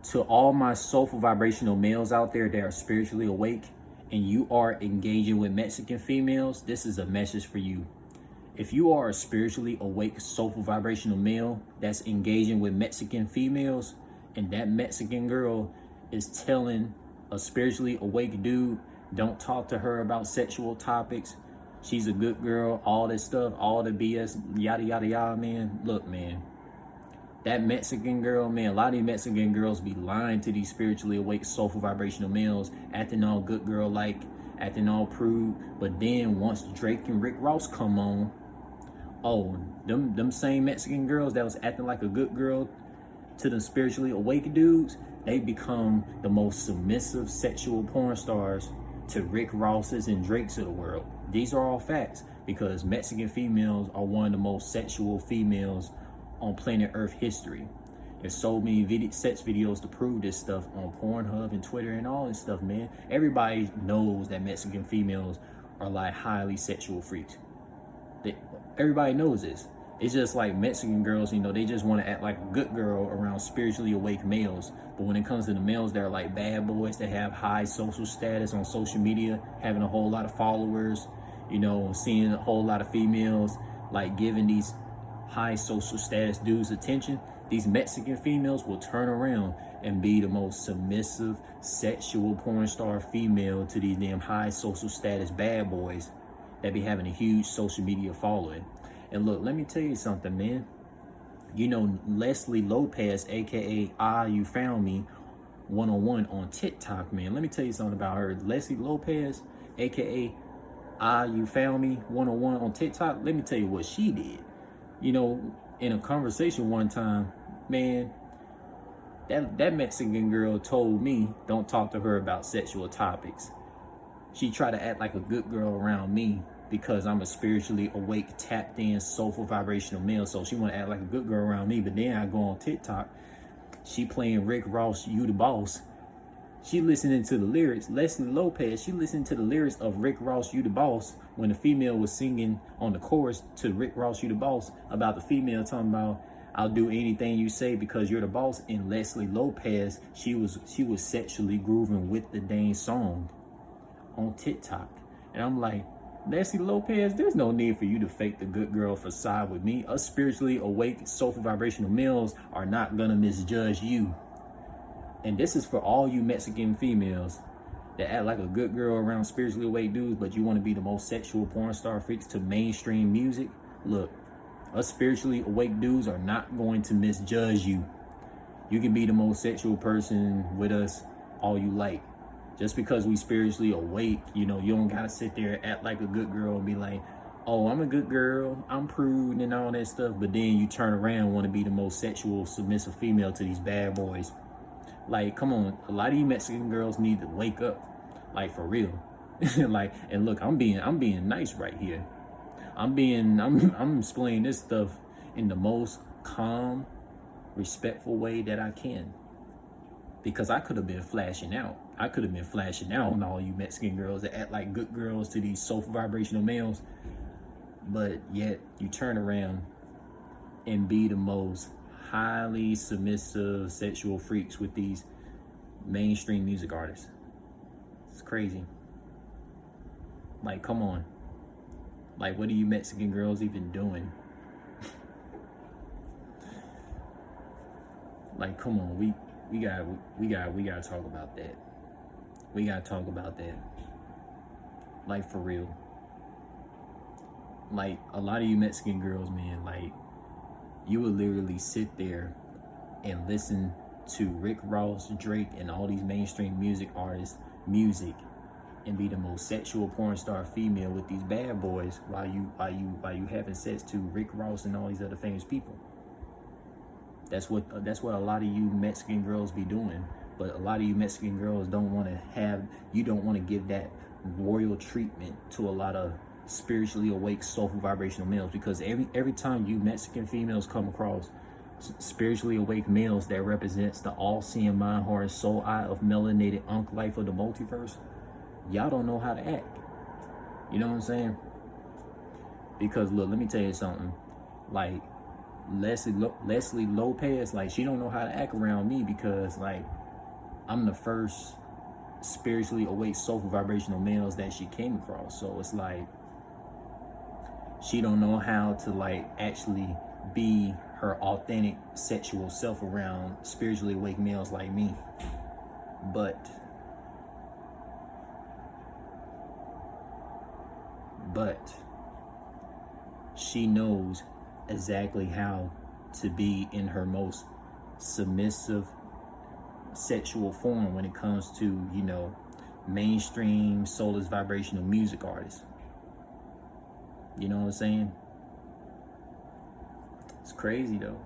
To all my soulful vibrational males out there that are spiritually awake and you are engaging with Mexican females, this is a message for you. If you are a spiritually awake, soulful vibrational male that's engaging with Mexican females, and that Mexican girl is telling a spiritually awake dude, don't talk to her about sexual topics, she's a good girl, all this stuff, all the BS, yada, yada, yada, man. Look, man, that Mexican girl, man, a lot of these Mexican girls be lying to these spiritually awake, soulful, vibrational males, acting all good girl-like, acting all prude. But then once Drake and Rick Ross come on, oh, them same Mexican girls that was acting like a good girl to the spiritually awake dudes, they become the most submissive sexual porn stars to Rick Rosses and Drakes of the world. These are all facts, because Mexican females are one of the most sexual females on planet Earth history. There's so many sex videos to prove this stuff on Pornhub and Twitter and all this stuff, man. Everybody knows that Mexican females are like highly sexual freaks. Everybody knows this. It's just like Mexican girls, you know, they just want to act like a good girl around spiritually awake males. But when it comes to the males that are like bad boys, that have high social status on social media, having a whole lot of followers, you know, seeing a whole lot of females, like giving these high social status dudes attention, these Mexican females will turn around and be the most submissive sexual porn star female to these damn high social status bad boys that be having a huge social media following. And look, let me tell you something, man. You know, Leslie Lopez, aka You Found Me 101 on TikTok, man. Let me tell you something about her. Leslie Lopez, aka You Found Me 101 on TikTok. Let me tell you what she did. You know, in a conversation one time, man, that Mexican girl told me don't talk to her about sexual topics. She tried to act like a good girl around me because I'm a spiritually awake, tapped in, soulful, vibrational male. So she want to act like a good girl around me. But then I go on TikTok, she playing Rick Ross, You the Boss. She listening to the lyrics. Leslie Lopez, she listened to the lyrics of Rick Ross, You the Boss, when the female was singing on the chorus to Rick Ross, You the Boss, about the female talking about, I'll do anything you say because you're the boss. And Leslie Lopez, she was sexually grooving with the dang song on TikTok. And I'm like, Leslie Lopez, there's no need for you to fake the good girl facade with me. Us spiritually awake, soulful, vibrational males are not gonna misjudge you. And this is for all you Mexican females that act like a good girl around spiritually awake dudes, but you want to be the most sexual porn star freaks to mainstream music. Look, us spiritually awake dudes are not going to misjudge you. You can be the most sexual person with us all you like. Just because we spiritually awake, you know, you don't gotta sit there and act like a good girl and be like, oh, I'm a good girl, I'm prude and all that stuff. But then you turn around and want to be the most sexual, submissive female to these bad boys. Like, come on, a lot of you Mexican girls need to wake up, like, for real. Like, and look, I'm being nice right here. I'm explaining this stuff in the most calm, respectful way that I can. Because I could have been flashing out. I could have been flashing out on all you Mexican girls that act like good girls to these soulful vibrational males. But yet you turn around and be the most highly submissive sexual freaks with these mainstream music artists. It's crazy. Like, come on. Like, what are you Mexican girls even doing? Like, come on, we gotta talk about that. We gotta talk about that. Like, for real. Like, a lot of you Mexican girls, man, like, you would literally sit there and listen to Rick Ross, Drake, and all these mainstream music artists' music and be the most sexual porn star female with these bad boys while you having sex to Rick Ross and all these other famous people. That's what a lot of you Mexican girls be doing. But a lot of you Mexican girls don't want to give that royal treatment to a lot of spiritually awake, soulful, vibrational males, because every time you Mexican females come across spiritually awake males that represents the all-seeing mind, heart, and soul eye of melanated Unk life of the multiverse, y'all don't know how to act. You know what I'm saying? Because look, let me tell you something. Like, Leslie Lopez, like, she don't know how to act around me because, like, I'm the first spiritually awake soulful vibrational males that she came across. So it's like she don't know how to, like, actually be her authentic sexual self around spiritually awake males like me. But she knows exactly how to be in her most submissive sexual form when it comes to, you know, mainstream soulless vibrational music artists. You know what I'm saying? It's crazy though.